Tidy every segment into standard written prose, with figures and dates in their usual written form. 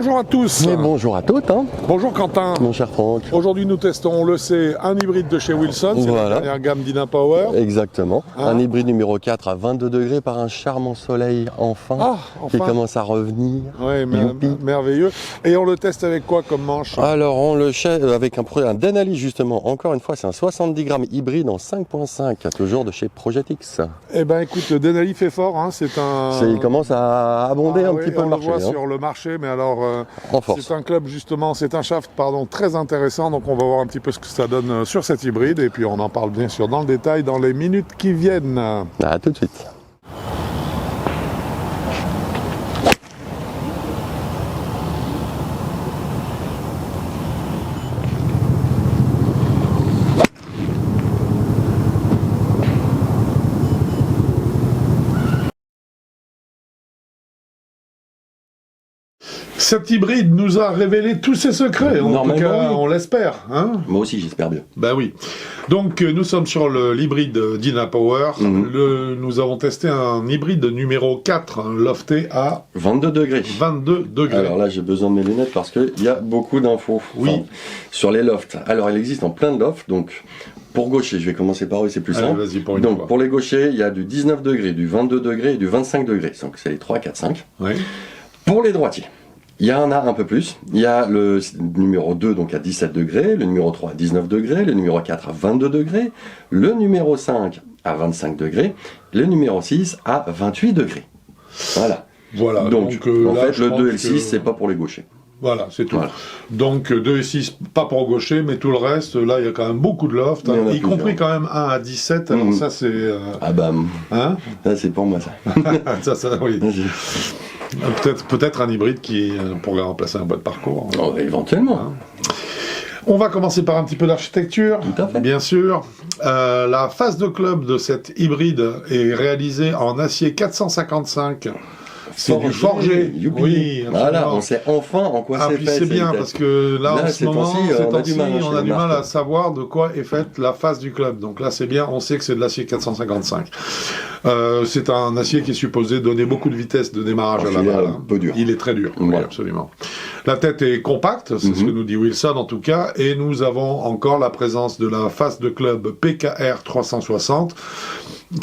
bonjour à tous. Et bonjour à toutes. Hein. Bonjour Quentin. Mon cher Franck. Aujourd'hui nous testons, on le sait, un hybride de chez Wilson, c'est la dernière gamme Dynapower. Exactement. Hein, un hybride numéro 4 à 22 degrés par un charmant soleil enfin, qui commence à revenir. Oui, merveilleux. Et on le teste avec quoi comme manche? Alors on le chèque avec un Denali justement. Encore une fois, c'est un 70 grammes hybride en 5.5, toujours de chez Projetix. Eh ben écoute, Denali fait fort, hein, il commence à abonder un petit peu le marché. On le voit sur le marché, mais alors c'est un club justement, c'est un shaft très intéressant, donc on va voir un petit peu ce que ça donne sur cet hybride et puis on en parle bien sûr dans le détail dans les minutes qui viennent. À tout de suite. Cet hybride nous a révélé tous ses secrets, en tout cas, on l'espère. Hein, moi aussi, j'espère bien. Ben oui. Donc, nous sommes sur l'hybride Dynapower. Nous avons testé un hybride numéro 4, lofté à 22 degrés. 22 degrés. Alors là, j'ai besoin de mes lunettes parce qu'il y a beaucoup d'infos sur les lofts. Alors, il existe en plein de lofts, donc... Pour gaucher, je vais commencer par eux, c'est plus simple. Donc, pour les gauchers, il y a du 19 degrés, du 22 degrés et du 25 degrés. Donc, c'est les 3, 4, 5. Oui. Pour les droitiers, il y en a un peu plus. Il y a le numéro 2 donc à 17 degrés, le numéro 3 à 19 degrés, le numéro 4 à 22 degrés, le numéro 5 à 25 degrés, le numéro 6 à 28 degrés. Voilà. Donc en fait, le 2 et le 6, c'est pas pour les gauchers. Voilà, c'est tout. Voilà. Donc 2 et 6, pas pour gaucher, mais tout le reste, là, il y a quand même beaucoup de lofts, y compris quand même 1 à 17, alors ça, c'est... Ah bah... Hein, ça, c'est pour moi, ça. ça, oui. Peut-être un hybride qui pourrait remplacer un bois de parcours. Oh, éventuellement. Hein. On va commencer par un petit peu d'architecture, bien sûr. La face de club de cet hybride est réalisée en acier 455. C'est du forgé. Oui, voilà, on sait enfin en quoi c'est fait. C'est bien, parce que là en ce moment, on a du mal à savoir de quoi est faite la face du club. Donc là, c'est bien, on sait que c'est de l'acier 455. C'est un acier qui est supposé donner beaucoup de vitesse de démarrage à la balle. Un peu dur. Il est très dur, oui, absolument. La tête est compacte, c'est ce que nous dit Wilson en tout cas, et nous avons encore la présence de la face de club PKR 360,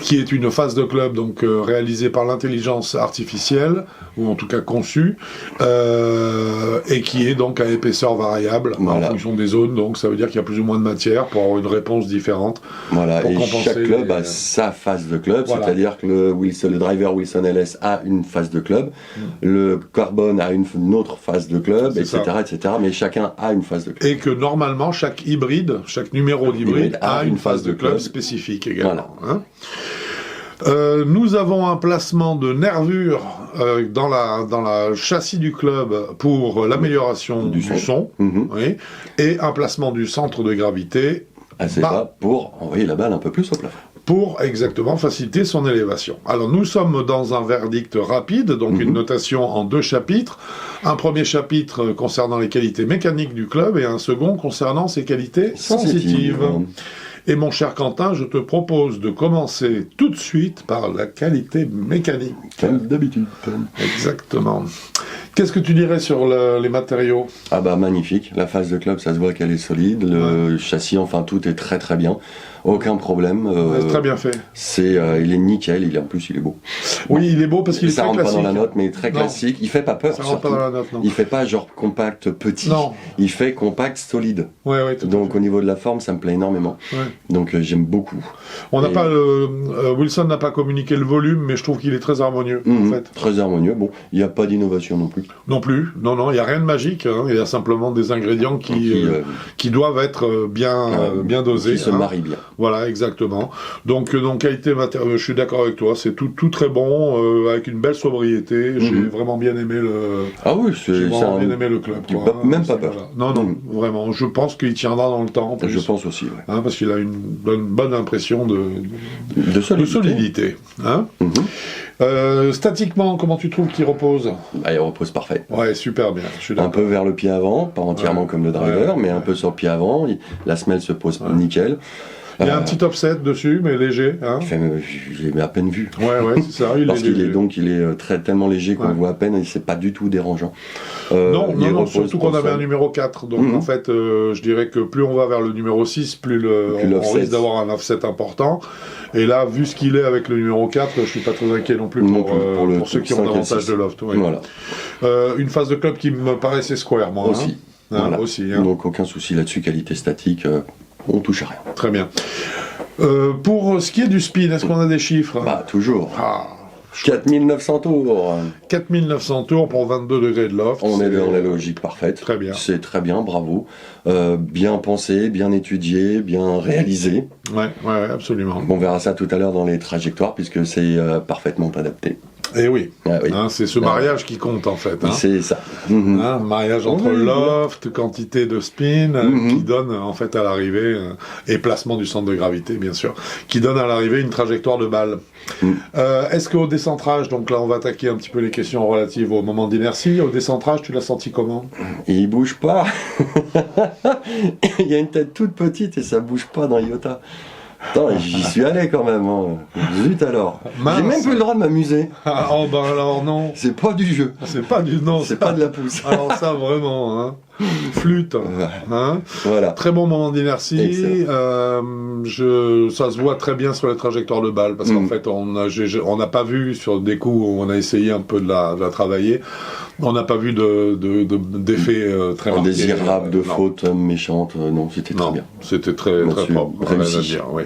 qui est une face de club donc réalisée par l'intelligence artificielle, ou en tout cas conçue, et qui est donc à épaisseur variable en fonction des zones, donc ça veut dire qu'il y a plus ou moins de matière pour avoir une réponse différente. Voilà, et chaque club a sa face de club, c'est-à-dire que le driver Wilson LS a une face de club, le Carbon a une autre face de club, etc., etc., mais chacun a une face de club. Et que normalement, chaque numéro d'hybride a une face de club spécifique également. Voilà. Hein. Nous avons un placement de nervures dans la châssis du club pour l'amélioration du son oui, et un placement du centre de gravité assez bas pour envoyer la balle un peu plus au plafond. Pour exactement faciliter son élévation. Alors nous sommes dans un verdict rapide, donc une notation en 2 chapitres. Un premier chapitre concernant les qualités mécaniques du club et un second concernant ses qualités sensitives. Et mon cher Quentin, je te propose de commencer tout de suite par la qualité mécanique. Comme d'habitude. Exactement. Qu'est-ce que tu dirais sur les matériaux? Ah bah magnifique, la face de club, ça se voit qu'elle est solide, le châssis, enfin tout est très très bien. Aucun problème. C'est très bien fait. Il est nickel, en plus il est beau. Oui, il est beau parce qu'il est très classique. Ça rentre pas dans la note, mais très classique. Il fait pas peur. Ça rentre pas dans la note, non. Il fait pas genre compact petit. Non. Il fait compact solide. Ouais, donc au niveau de la forme, ça me plaît énormément. Ouais. Donc j'aime beaucoup. On n'a pas Wilson n'a pas communiqué le volume, mais je trouve qu'il est très harmonieux en fait. Très harmonieux. Bon, il n'y a pas d'innovation non plus. Non plus. Non, il n'y a rien de magique. Hein. Il y a simplement des ingrédients qui doivent être bien dosés. Qui se marient bien. Voilà, exactement. Donc qualité matérielle, je suis d'accord avec toi, c'est tout très bon, avec une belle sobriété. J'ai vraiment bien aimé bien aimé le club. Même pas peur. Voilà. Non, vraiment. Je pense qu'il tiendra dans le temps. Je pense aussi, ouais. Hein, parce qu'il a une bonne impression de solidité. Hein. Statiquement, comment tu trouves qu'il repose? Il repose parfait. Ouais, super bien. Je suis d'accord. Un peu vers le pied avant, pas entièrement comme le driver, mais un peu sur le pied avant. La semelle se pose nickel. Il y a un petit offset dessus, mais léger. Hein. J'ai à peine vu. Ouais, c'est ça. Parce qu'il est tellement léger qu'on le voit à peine et c'est pas du tout dérangeant. Non, surtout qu'on avait un numéro 4. Donc en fait, je dirais que plus on va vers le numéro 6, plus on risque d'avoir un offset important. Et là, vu ce qu'il est avec le numéro 4, je suis pas très inquiet non plus pour ceux qui ont davantage de loft. Ouais. Voilà. Une phase de club qui me paraissait square, moi. Aussi. Voilà. Aussi. Donc aucun souci là-dessus, qualité statique, on touche à rien. Très bien. Pour ce qui est du speed, est-ce qu'on a des chiffres? Toujours. 4900 tours. 4900 tours pour 22 degrés de loft. On est dans la logique parfaite. Très bien. C'est très bien, bravo. Bien pensé, bien étudié, bien réalisé. Ouais, absolument. On verra ça tout à l'heure dans les trajectoires puisque c'est parfaitement adapté. Eh oui, oui. C'est ce mariage qui compte en fait. C'est ça. Mariage entre loft, quantité de spin, qui donne en fait à l'arrivée, et placement du centre de gravité bien sûr, qui donne à l'arrivée une trajectoire de balle. Est-ce qu'au décentrage, donc là on va attaquer un petit peu les questions relatives au moment d'inertie, au décentrage tu l'as senti comment? Il bouge pas. Il y a une tête toute petite et ça bouge pas dans iota. Attends, j'y suis allé quand même. Zut alors. J'ai même plus le droit de m'amuser. Alors non. C'est pas du jeu. C'est pas du non. C'est pas de la pousse. Alors ça vraiment. Flûte. Voilà. Très bon moment d'inertie. Ça se voit très bien sur les trajectoires de balle parce qu'en fait on n'a pas vu sur des coups où on a essayé un peu de la travailler. On n'a pas vu d'effet très marqué. Indésirable, de faute méchante. Non, c'était très bien. C'était très propre. Réussi. À dire, oui.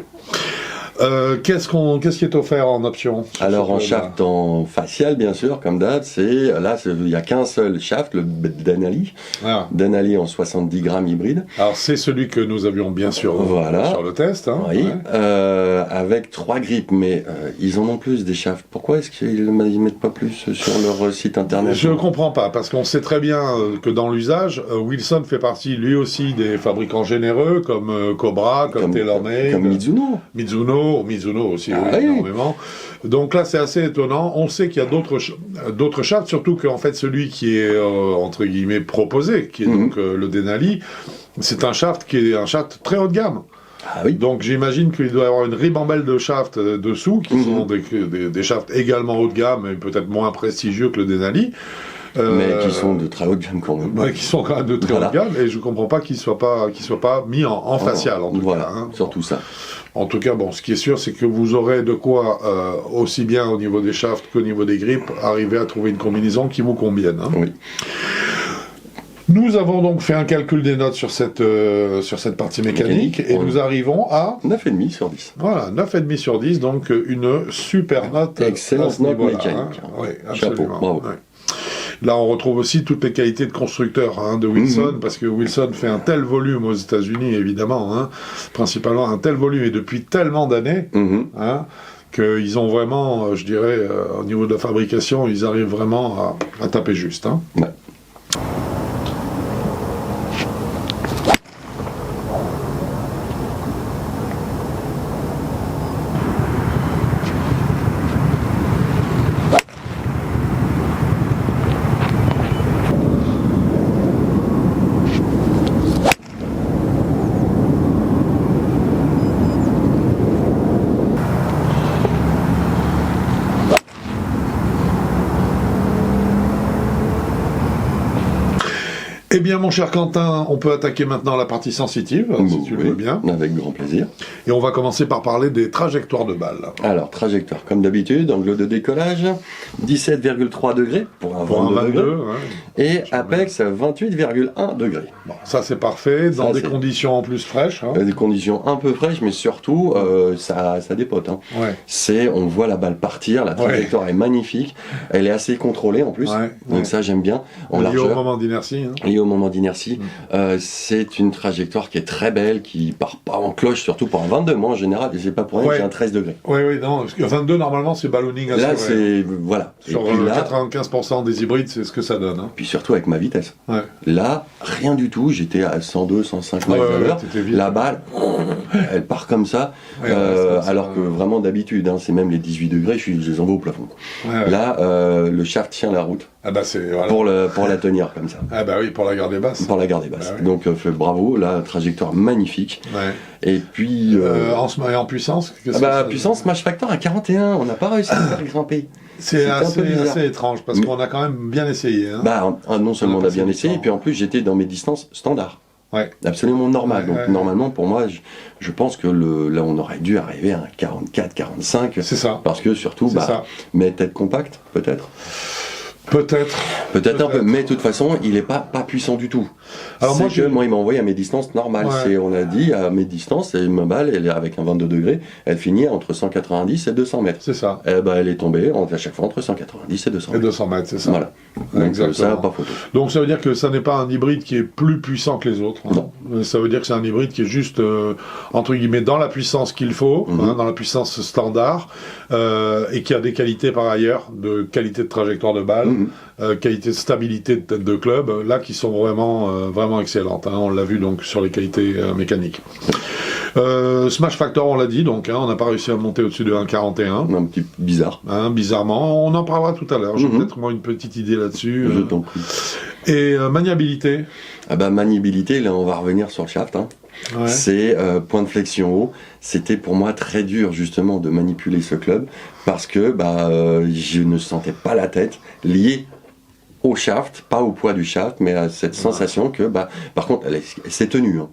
Qu'est-ce qui est offert en option? Alors en shaft en facial bien sûr comme d'hab, il n'y a qu'un seul shaft, le Denali. Denali en 70 grammes hybride. Alors c'est celui que nous avions bien sûr sur le test. Oui, avec 3 grippes, mais ils en ont plus des shafts. Pourquoi est-ce qu'ils ne mettent pas plus sur leur site internet? Je ne comprends pas, parce qu'on sait très bien que dans l'usage, Wilson fait partie lui aussi des fabricants généreux comme Cobra, comme TaylorMade, comme Mizuno aussi, énormément. Donc là, c'est assez étonnant. On sait qu'il y a d'autres shafts, surtout qu'en fait, celui qui est, entre guillemets, proposé, qui est donc le Denali, c'est un shaft qui est un shaft très haut de gamme. Donc j'imagine qu'il doit y avoir une ribambelle de shafts dessous, qui sont des shafts également haut de gamme, mais peut-être moins prestigieux que le Denali. Mais qui sont de très haut de gamme quand même. Qui sont quand même de très haut de gamme, et je ne comprends pas qu'ils ne soient pas mis en facial, en tout cas. Surtout ça. En tout cas, ce qui est sûr, c'est que vous aurez de quoi, aussi bien au niveau des shafts qu'au niveau des grippes, arriver à trouver une combinaison qui vous convienne. Oui. Nous avons donc fait un calcul des notes sur cette partie mécanique et nous arrivons à 9,5 sur 10. Voilà, 9,5 sur 10, donc une super note. Excellente note mécanique. Oui, absolument. Chapeau, bravo. Ouais. Là, on retrouve aussi toutes les qualités de constructeur de Wilson, parce que Wilson fait un tel volume aux États-Unis, évidemment, principalement un tel volume et depuis tellement d'années, qu'ils ont vraiment, je dirais, au niveau de la fabrication, ils arrivent vraiment à taper juste. Ouais. Eh bien, mon cher Quentin, on peut attaquer maintenant la partie sensitive, si tu le veux bien. Avec grand plaisir. Et on va commencer par parler des trajectoires de balles. Alors, trajectoire, comme d'habitude, angle de décollage, 17,3 degrés pour un 22 et apex 28,1 degrés. Bon, ça c'est parfait, dans des conditions en plus fraîches. Des conditions un peu fraîches, mais surtout, ça dépote. On voit la balle partir, la trajectoire est magnifique, elle est assez contrôlée en plus, donc ça j'aime bien. Lié au moment d'inertie. Au moment d'inertie, c'est une trajectoire qui est très belle, qui part pas en cloche, surtout pour un 22, moi en général, et c'est pas pour rien que j'ai un 13 degrés. Oui, non, parce que 22 normalement c'est ballooning assuré. Là c'est, voilà. Sur et puis là, 95% des hybrides, c'est ce que ça donne. Puis surtout avec ma vitesse. Là, rien du tout, j'étais à 102, 105 miles à l'heure, la balle, elle part comme ça, alors que vraiment d'habitude, c'est même les 18 degrés, je les envoie au plafond. Là, le shaft tient la route. Ah bah c'est voilà. pour la tenir comme ça. Ah bah oui, pour la garder basse. Pour la garder basse. Bah oui. Donc bravo, la trajectoire magnifique. Ouais. Et puis... En puissance, qu'est-ce que ça puissance, Smash Factor à 41, on n'a pas réussi à faire grimper. C'est un peu bizarre. assez étrange, parce qu'on a quand même bien essayé. Hein. Non seulement on a bien essayé, temps. et puis en plus j'étais dans mes distances standards. Ouais. Absolument normal. Ouais, Donc normalement, pour moi, je pense que là, on aurait dû arriver à un 44, 45. C'est ça. Parce que surtout, mais tête compacte, peut-être. Peut-être un peu, mais de toute façon, il n'est pas puissant du tout. Alors moi, il m'a envoyé à mes distances normales. Ouais. On a dit à mes distances, et ma balle, elle est avec un 22 degrés, elle finit entre 190 et 200 mètres. C'est ça. Et elle est tombée à chaque fois entre 190 et 200 mètres. Et 200 mètres, c'est ça. Voilà. Donc exactement. Ça, pas photo. Donc ça veut dire que ça n'est pas un hybride qui est plus puissant que les autres. Hein. Non. Ça veut dire que c'est un hybride qui est juste, entre guillemets, dans la puissance qu'il faut, dans la puissance standard, et qui a des qualités par ailleurs, de qualité de trajectoire de balle, qualité de stabilité de tête de club, là qui sont vraiment excellentes. Hein. On l'a vu donc sur les qualités mécaniques. Smash Factor, on l'a dit, donc on n'a pas réussi à monter au-dessus de 1,41. Un petit bizarre. Bizarrement, on en parlera tout à l'heure. J'ai peut-être moi une petite idée là-dessus. Je t'en prie. Et maniabilité. Maniabilité, là on va revenir sur le shaft. Hein. Ouais. C'est point de flexion haut. C'était pour moi très dur justement de manipuler ce club parce que je ne sentais pas la tête liée au shaft, pas au poids du shaft, mais à cette sensation que, par contre, c'est tenu. Hein.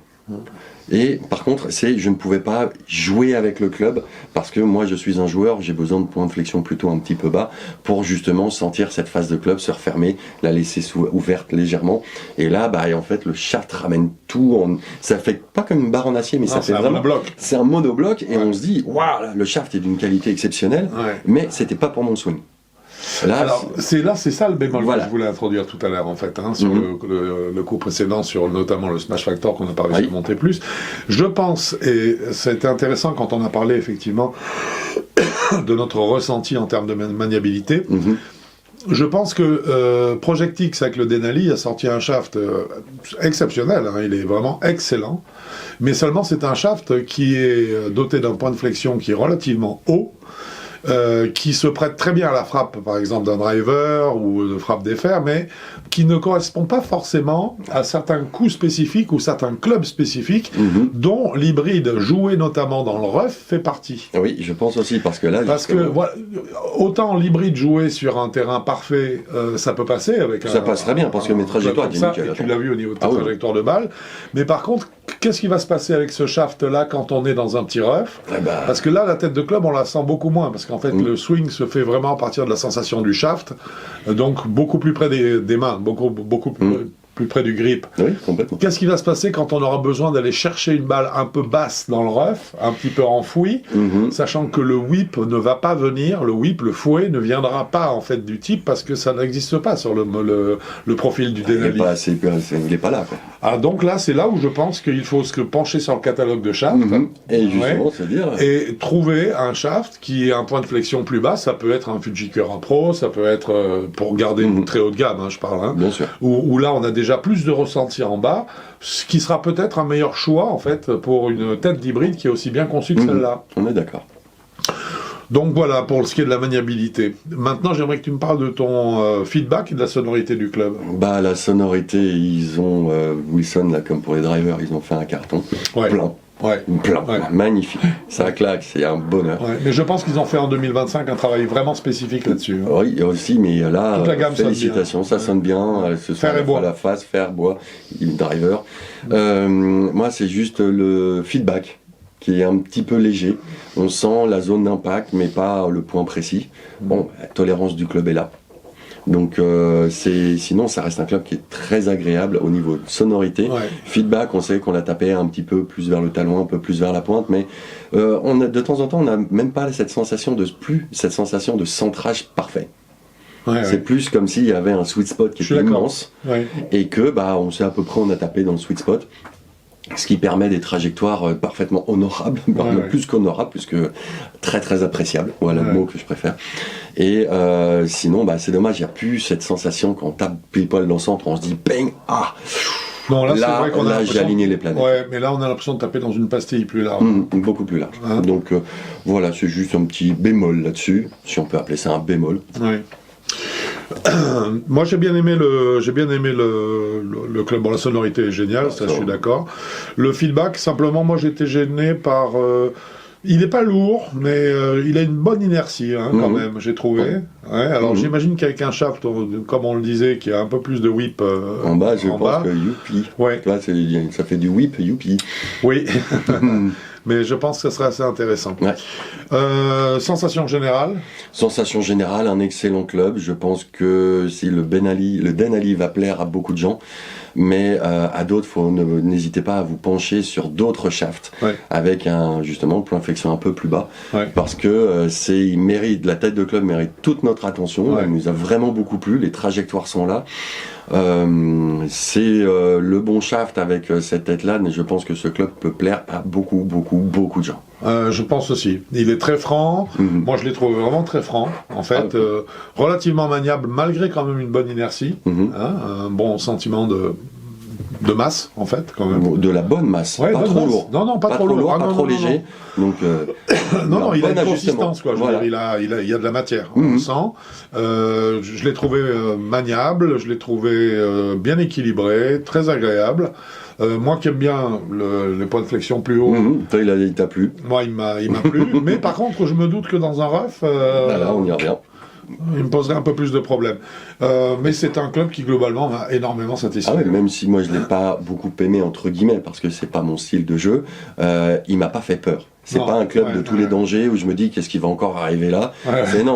Et par contre, je ne pouvais pas jouer avec le club parce que moi, je suis un joueur, j'ai besoin de points de flexion plutôt un petit peu bas pour justement sentir cette phase de club se refermer, la laisser ouverte légèrement. Et là, en fait, le shaft ramène tout. Ça fait pas comme une barre en acier, mais ça fait vraiment. C'est un monobloc et on se dit, waouh, le shaft est d'une qualité exceptionnelle, mais c'était pas pour mon swing. Alors, c'est ça le bémol que je voulais introduire tout à l'heure, en fait, sur le coup précédent, sur notamment le Smash Factor qu'on n'a pas réussi à monter plus. Je pense, et c'était intéressant quand on a parlé effectivement de notre ressenti en termes de maniabilité, je pense que Projectix avec le Denali a sorti un shaft exceptionnel, hein, il est vraiment excellent, mais seulement c'est un shaft qui est doté d'un point de flexion qui est relativement haut, qui se prête très bien à la frappe, par exemple, d'un driver ou de frappe des fers, mais qui ne correspond pas forcément à certains coups spécifiques ou certains clubs spécifiques dont l'hybride joué notamment dans le rough fait partie. Oui, je pense aussi, parce que là... autant l'hybride joué sur un terrain parfait, ça peut passer avec ça passe très bien, parce que mes trajectoires étaient nickel. Tu l'as vu au niveau de ta trajectoire de balle, mais par contre, qu'est-ce qui va se passer avec ce shaft-là quand on est dans un petit rough? Parce que là, la tête de club, on la sent beaucoup moins, parce qu'en fait, le swing se fait vraiment à partir de la sensation du shaft, donc beaucoup plus près des mains, beaucoup plus près du grip. Oui, complètement. Qu'est-ce qui va se passer quand on aura besoin d'aller chercher une balle un peu basse dans le rough, un petit peu enfouie, sachant que le whip ne va pas venir, le fouet ne viendra pas en fait du type parce que ça n'existe pas sur le profil du Denali. Il n'est pas là, quoi. Ah, donc là, c'est là où je pense qu'il faut se pencher sur le catalogue de shaft. Et justement, se dire... Et trouver un shaft qui ait un point de flexion plus bas. Ça peut être un Fujikura Pro, ça peut être, pour garder une très haut de gamme, je parle. Bien sûr. Où là, on a déjà plus de ressenti en bas, ce qui sera peut-être un meilleur choix, en fait, pour une tête d'hybride qui est aussi bien conçue que celle-là. On est d'accord. Donc voilà, pour ce qui est de la maniabilité. Maintenant, j'aimerais que tu me parles de ton feedback et de la sonorité du club. La sonorité, ils ont, Wilson, là, comme pour les drivers, ils ont fait un carton plein. Magnifique. Ça claque, c'est un bonheur. Mais je pense qu'ils ont fait en 2025 un travail vraiment spécifique là-dessus. Oui, aussi, mais là, toute la gamme félicitations, ça sonne bien. Ce fer et bois. La face, fer, bois, driver. Moi, c'est juste le feedback qui est un petit peu léger. On sent la zone d'impact, mais pas le point précis. Bon, la tolérance du club est là. Donc sinon ça reste un club qui est très agréable au niveau de sonorité. Feedback, on sait qu'on l'a tapé un petit peu plus vers le talon, un peu plus vers la pointe, mais de temps en temps on n'a même pas cette sensation de centrage parfait. C'est plus comme s'il y avait un sweet spot qui était immense et que on sait à peu près on a tapé dans le sweet spot. Ce qui permet des trajectoires parfaitement honorables, plus qu'honorables, plus que très très appréciables, voilà le mot que je préfère. Et sinon, c'est dommage, il n'y a plus cette sensation quand on tape pile poil dans le centre, on se dit bang, non, là, c'est vrai qu'on a j'ai aligné les planètes. Mais là, on a l'impression de taper dans une pastille plus large. Beaucoup plus large. Donc voilà, c'est juste un petit bémol là-dessus, si on peut appeler ça un bémol. Moi, j'ai bien aimé le club. Bon, la sonorité est géniale, ça, je suis d'accord. Le feedback, simplement, moi, j'étais gêné par. Il n'est pas lourd, mais il a une bonne inertie, hein, quand même, j'ai trouvé. Ouais, alors, j'imagine qu'avec un shaft, comme on le disait, qui a un peu plus de whip en bas, je pense que youpi. Ouais. Là, ça fait du whip, youpi. Oui. Mais je pense que ce serait assez intéressant. Ouais. Sensation générale. Sensation générale, un excellent club. Je pense que si le Denali va plaire à beaucoup de gens, mais à d'autres, n'hésitez pas à vous pencher sur d'autres shafts avec justement le point de flexion un peu plus bas, parce que il mérite, la tête de club mérite toute notre attention. Elle nous a vraiment beaucoup plu. Les trajectoires sont là. C'est le bon shaft avec cette tête-là, mais je pense que ce club peut plaire à beaucoup de gens. Je pense aussi. Il est très franc. Moi, je l'ai trouvé vraiment très franc, en fait. Relativement maniable, malgré quand même une bonne inertie. Un bon sentiment de masse, en fait, quand même. De la bonne masse, pas trop lourd. Non, pas trop lourd. Pas trop léger. Donc, non, il a une consistance, quoi. Voilà. Il y a de la matière, on le sent. Je l'ai trouvé maniable, je l'ai trouvé bien équilibré, très agréable. Moi qui aime bien les points de flexion plus haut. Toi, il t'a plu. Moi, il m'a plu. Mais par contre, je me doute que dans un rough... Là, on y revient. Il me poserait un peu plus de problèmes. Mais c'est un club qui, globalement, m'a énormément satisfait. Ah ouais, même si moi, je ne l'ai pas beaucoup aimé, entre guillemets, parce que c'est pas mon style de jeu, il m'a pas fait peur. C'est pas un club de tous les dangers où je me dis qu'est-ce qui va encore arriver là.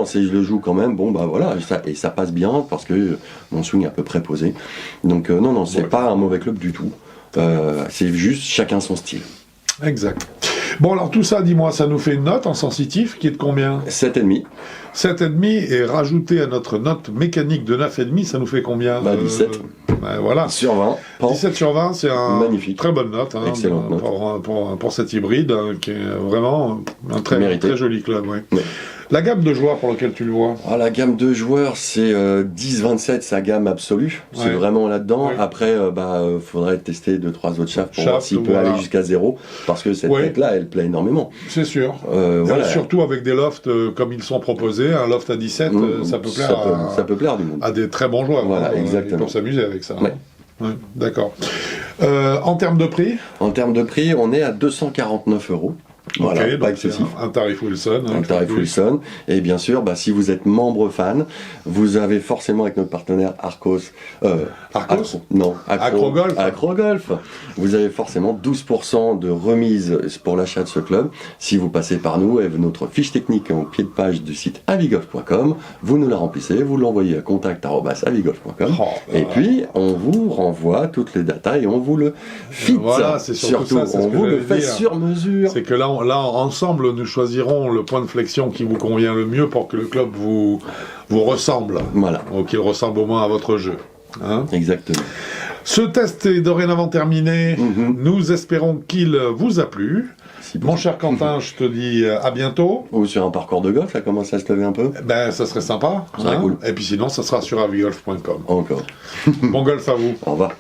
Si je le joue quand même, bon bah voilà, et ça passe bien parce que mon swing est à peu près posé. Donc non, c'est pas un mauvais club du tout. C'est juste chacun son style. Exact. Bon, alors tout ça, dis-moi, ça nous fait une note en sensitif qui est de combien ? 7,5. 7,5 et rajouté à notre note mécanique de 9,5, ça nous fait combien ? 17. Voilà. Sur 20. 17 sur 20, c'est une magnifique. Très bonne note. Excellente note. Pour cet hybride, qui est vraiment un très joli club. Ouais. Ouais. La gamme de joueurs pour laquelle tu le vois ? La gamme de joueurs, c'est 10-27, sa gamme absolue. C'est vraiment là-dedans. Ouais. Après, faudrait tester 2-3 autres shafts pour voir s'il peut aller jusqu'à 0. Parce que cette tête-là, elle plaît énormément. C'est sûr. Surtout avec des lofts comme ils sont proposés. Un loft à 17, ça peut plaire ça peut plaire du monde. À des très bons joueurs. Voilà, exactement. Pour s'amuser avec ça. Ouais. Ouais, d'accord. En termes de prix ? En termes de prix, on est à 249 €. Voilà, pas excessif. Un tarif Wilson. Un tarif Wilson. Et bien sûr, si vous êtes membre fan, vous avez forcément avec notre partenaire Arcos. Acrogolf. Vous avez forcément 12% de remise pour l'achat de ce club. Si vous passez par nous et notre fiche technique en pied de page du site avigolf.com, vous nous la remplissez, vous l'envoyez à contact@avigolf.com. Et puis, on vous renvoie toutes les datas et on vous le fit. Voilà, c'est surtout ça, on vous le fait sur mesure. C'est que là, ensemble, nous choisirons le point de flexion qui vous convient le mieux pour que le club vous ressemble. Voilà. Ou qu'il ressemble au moins à votre jeu. Exactement. Ce test est dorénavant terminé. Nous espérons qu'il vous a plu. Mon cher Quentin, je te dis à bientôt. Ou sur un parcours de golf, ça commence à se lever un peu. Ça serait sympa. Ça serait cool. Et puis sinon, ça sera sur avigolf.com. Encore. Bon golf à vous. Au revoir.